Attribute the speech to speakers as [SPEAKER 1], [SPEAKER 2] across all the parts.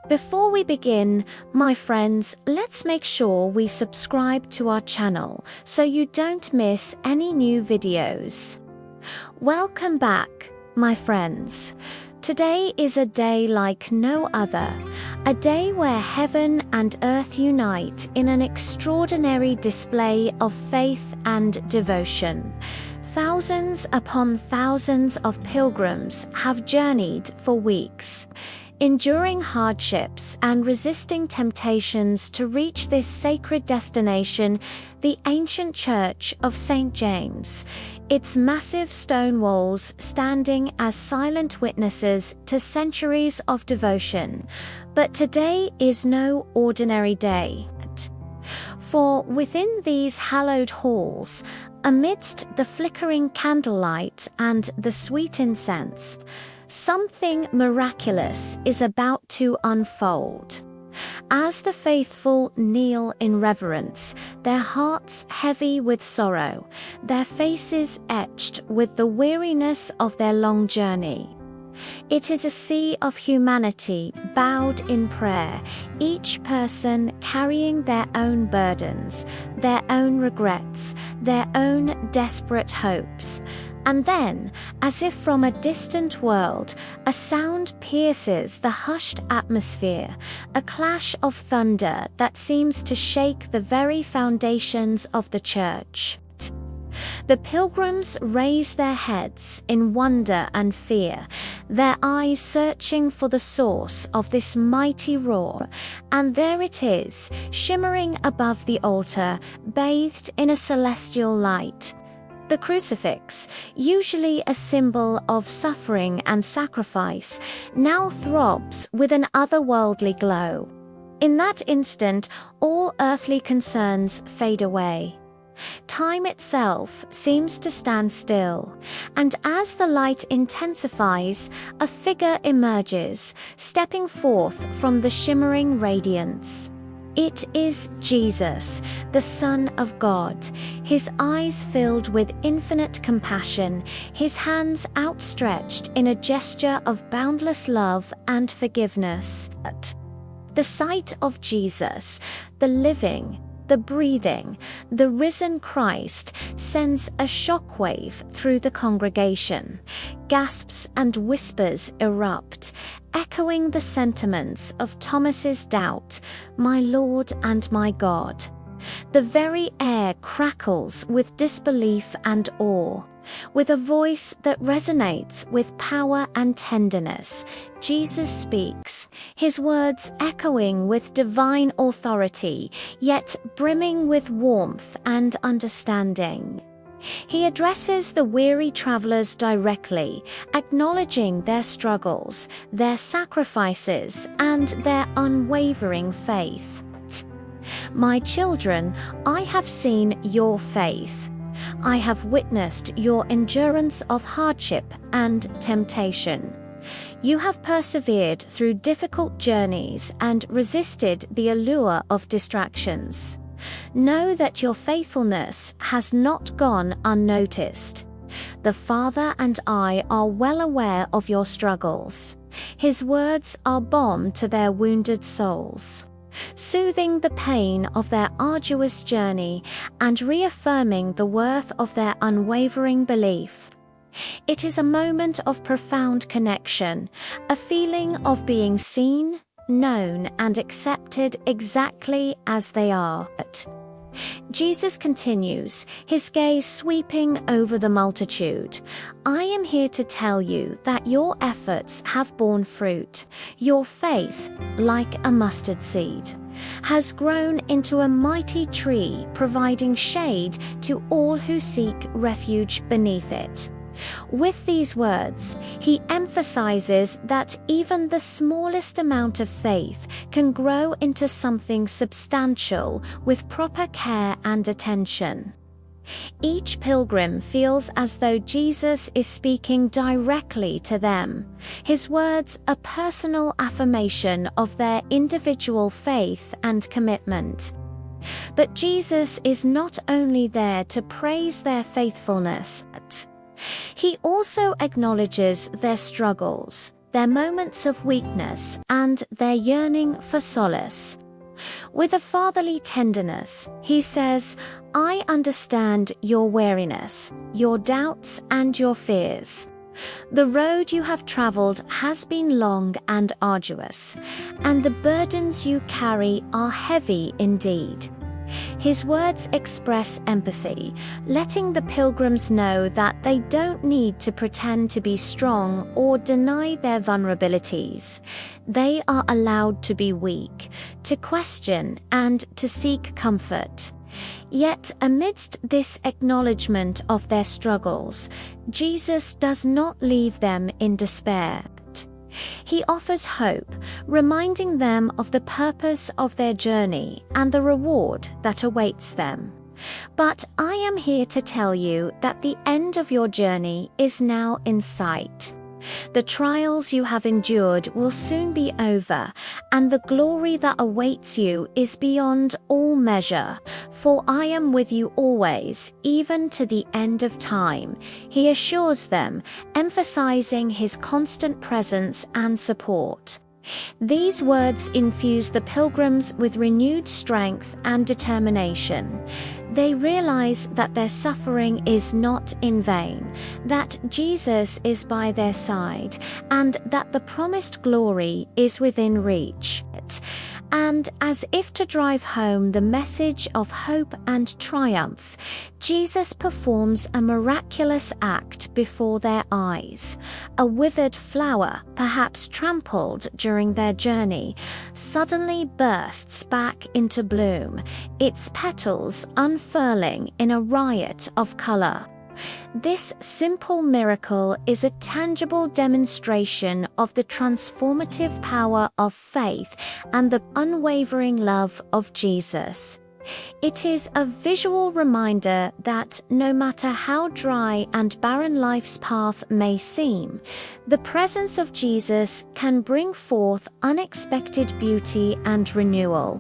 [SPEAKER 1] Before we begin, my friends, let's make sure we subscribe to our channel so you don't miss any new videos. Welcome back, my friends. Today is a day like no other, a day where heaven and earth unite in an extraordinary display of faith and devotion. Thousands upon thousands of pilgrims have journeyed for weeks, enduring hardships and resisting temptations to reach this sacred destination, the ancient church of St. James, its massive stone walls standing as silent witnesses to centuries of devotion. But today is no ordinary day. For within these hallowed halls, amidst the flickering candlelight and the sweet incense, something miraculous is about to unfold. As the faithful kneel in reverence, their hearts heavy with sorrow, their faces etched with the weariness of their long journey. It is a sea of humanity bowed in prayer, each person carrying their own burdens, their own regrets, their own desperate hopes. And then, as if from a distant world, a sound pierces the hushed atmosphere, a clash of thunder that seems to shake the very foundations of the church. The pilgrims raise their heads in wonder and fear, their eyes searching for the source of this mighty roar, and there it is, shimmering above the altar, bathed in a celestial light. The crucifix, usually a symbol of suffering and sacrifice, now throbs with an otherworldly glow. In that instant, all earthly concerns fade away. Time itself seems to stand still, and as the light intensifies, a figure emerges, stepping forth from the shimmering radiance. It is Jesus, the Son of God, his eyes filled with infinite compassion, his hands outstretched in a gesture of boundless love and forgiveness. The sight of Jesus, the living, the breathing, the risen Christ, sends a shockwave through the congregation. Gasps and whispers erupt, echoing the sentiments of Thomas's doubt, "My Lord and my God." The very air crackles with disbelief and awe. With a voice that resonates with power and tenderness, Jesus speaks, his words echoing with divine authority, yet brimming with warmth and understanding. He addresses the weary travelers directly, acknowledging their struggles, their sacrifices, and their unwavering faith. "My children, I have seen your faith. I have witnessed your endurance of hardship and temptation. You have persevered through difficult journeys and resisted the allure of distractions. Know that your faithfulness has not gone unnoticed. The Father and I are well aware of your struggles. His words are balm to their wounded souls, soothing the pain of their arduous journey and reaffirming the worth of their unwavering belief. It is a moment of profound connection, a feeling of being seen, known, and accepted exactly as they are." Jesus continues, his gaze sweeping over the multitude. "I am here to tell you that your efforts have borne fruit. Your faith, like a mustard seed, has grown into a mighty tree, providing shade to all who seek refuge beneath it." With these words, he emphasizes that even the smallest amount of faith can grow into something substantial with proper care and attention. Each pilgrim feels as though Jesus is speaking directly to them, his words a personal affirmation of their individual faith and commitment. But Jesus is not only there to praise their faithfulness, he also acknowledges their struggles, their moments of weakness, and their yearning for solace. With a fatherly tenderness, he says, "I understand your weariness, your doubts, and your fears. The road you have traveled has been long and arduous, and the burdens you carry are heavy indeed." His words express empathy, letting the pilgrims know that they don't need to pretend to be strong or deny their vulnerabilities. They are allowed to be weak, to question, and to seek comfort. Yet, amidst this acknowledgement of their struggles, Jesus does not leave them in despair. He offers hope, reminding them of the purpose of their journey and the reward that awaits them. "But I am here to tell you that the end of your journey is now in sight. The trials you have endured will soon be over, and the glory that awaits you is beyond all measure. For I am with you always, even to the end of time," he assures them, emphasizing his constant presence and support. These words infuse the pilgrims with renewed strength and determination. They realize that their suffering is not in vain, that Jesus is by their side, and that the promised glory is within reach. And as if to drive home the message of hope and triumph, Jesus performs a miraculous act before their eyes. A withered flower, perhaps trampled during their journey, suddenly bursts back into bloom, its petals unfurling in a riot of color. This simple miracle is a tangible demonstration of the transformative power of faith and the unwavering love of Jesus. It is a visual reminder that no matter how dry and barren life's path may seem, the presence of Jesus can bring forth unexpected beauty and renewal.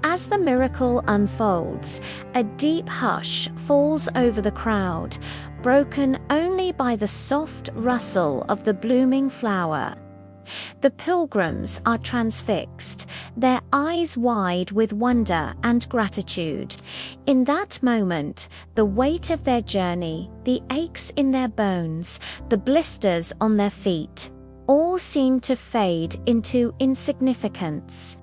[SPEAKER 1] As the miracle unfolds, a deep hush falls over the crowd, broken only by the soft rustle of the blooming flower. The pilgrims are transfixed, their eyes wide with wonder and gratitude. In that moment, the weight of their journey, the aches in their bones, the blisters on their feet, all seem to fade into insignificance.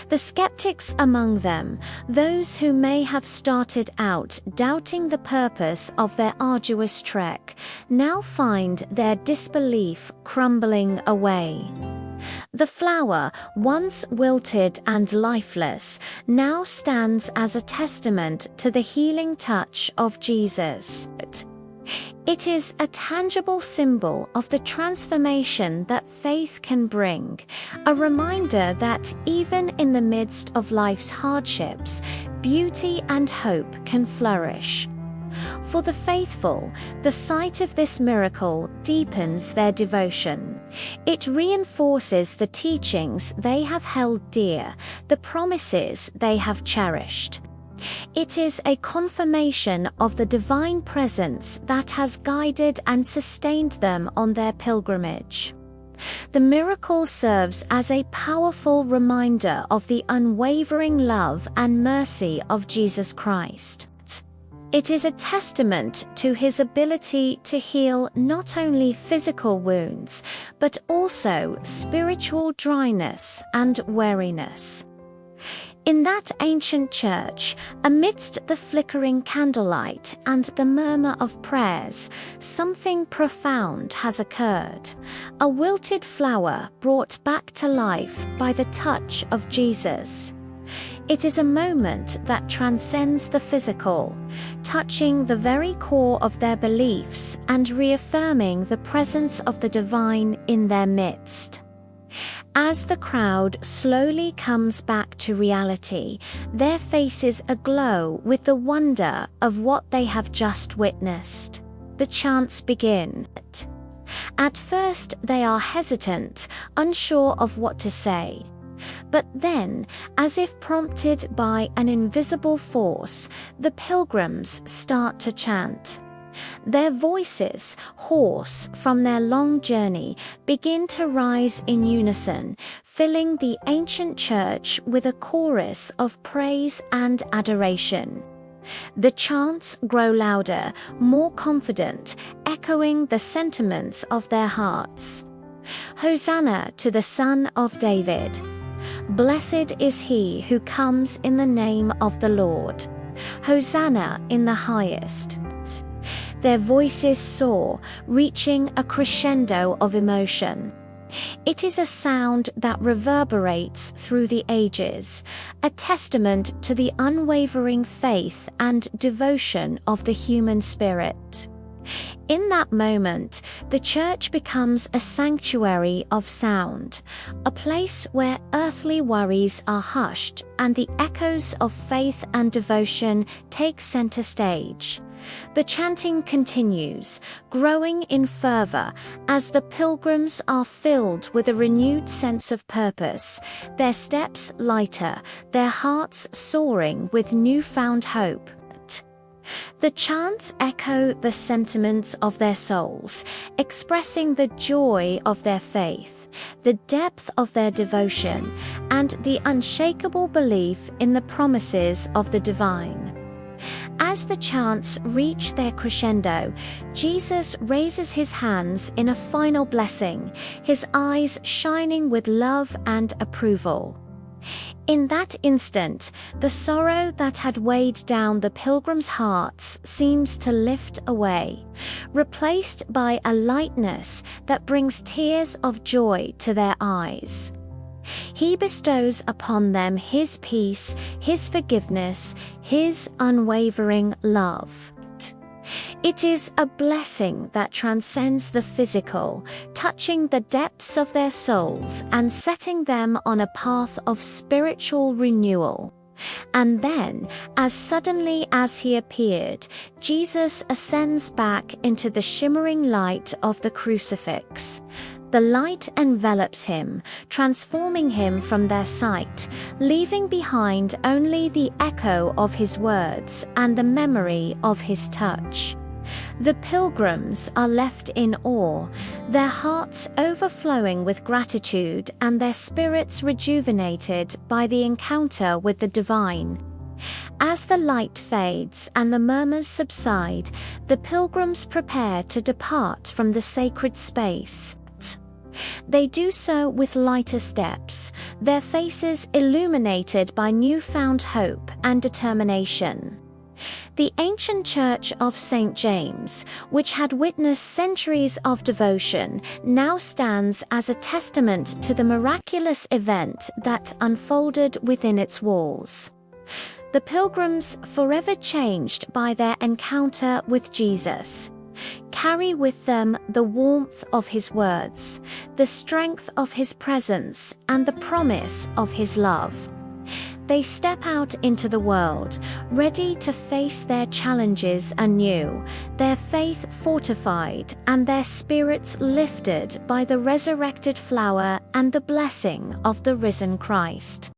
[SPEAKER 1] The skeptics among them, those who may have started out doubting the purpose of their arduous trek, now find their disbelief crumbling away. The flower, once wilted and lifeless, now stands as a testament to the healing touch of Jesus. It is a tangible symbol of the transformation that faith can bring, a reminder that even in the midst of life's hardships, beauty and hope can flourish. For the faithful, the sight of this miracle deepens their devotion. It reinforces the teachings they have held dear, the promises they have cherished. It is a confirmation of the divine presence that has guided and sustained them on their pilgrimage. The miracle serves as a powerful reminder of the unwavering love and mercy of Jesus Christ. It is a testament to his ability to heal not only physical wounds, but also spiritual dryness and weariness. In that ancient church, amidst the flickering candlelight and the murmur of prayers, something profound has occurred. A wilted flower brought back to life by the touch of Jesus. It is a moment that transcends the physical, touching the very core of their beliefs and reaffirming the presence of the divine in their midst. As the crowd slowly comes back to reality, their faces aglow with the wonder of what they have just witnessed. The chants begin. At first, they are hesitant, unsure of what to say. But then, as if prompted by an invisible force, the pilgrims start to chant. Their voices, hoarse from their long journey, begin to rise in unison, filling the ancient church with a chorus of praise and adoration. The chants grow louder, more confident, echoing the sentiments of their hearts. Hosanna to the Son of David! Blessed is he who comes in the name of the Lord! Hosanna in the highest! Their voices soar, reaching a crescendo of emotion. It is a sound that reverberates through the ages, a testament to the unwavering faith and devotion of the human spirit. In that moment, the church becomes a sanctuary of sound, a place where earthly worries are hushed and the echoes of faith and devotion take center stage. The chanting continues, growing in fervor as the pilgrims are filled with a renewed sense of purpose, their steps lighter, their hearts soaring with newfound hope. The chants echo the sentiments of their souls, expressing the joy of their faith, the depth of their devotion, and the unshakable belief in the promises of the divine. As the chants reach their crescendo, Jesus raises his hands in a final blessing, his eyes shining with love and approval. In that instant, the sorrow that had weighed down the pilgrims' hearts seems to lift away, replaced by a lightness that brings tears of joy to their eyes. He bestows upon them his peace, his forgiveness, his unwavering love. It is a blessing that transcends the physical, touching the depths of their souls and setting them on a path of spiritual renewal. And then, as suddenly as he appeared, Jesus ascends back into the shimmering light of the crucifix. The light envelops him, transforming him from their sight, leaving behind only the echo of his words and the memory of his touch. The pilgrims are left in awe, their hearts overflowing with gratitude and their spirits rejuvenated by the encounter with the divine. As the light fades and the murmurs subside, the pilgrims prepare to depart from the sacred space. They do so with lighter steps, their faces illuminated by newfound hope and determination. The ancient church of St. James, which had witnessed centuries of devotion, now stands as a testament to the miraculous event that unfolded within its walls. The pilgrims, forever changed by their encounter with Jesus, carry with them the warmth of his words, the strength of his presence, and the promise of his love. They step out into the world, ready to face their challenges anew, their faith fortified and their spirits lifted by the resurrected flower and the blessing of the risen Christ.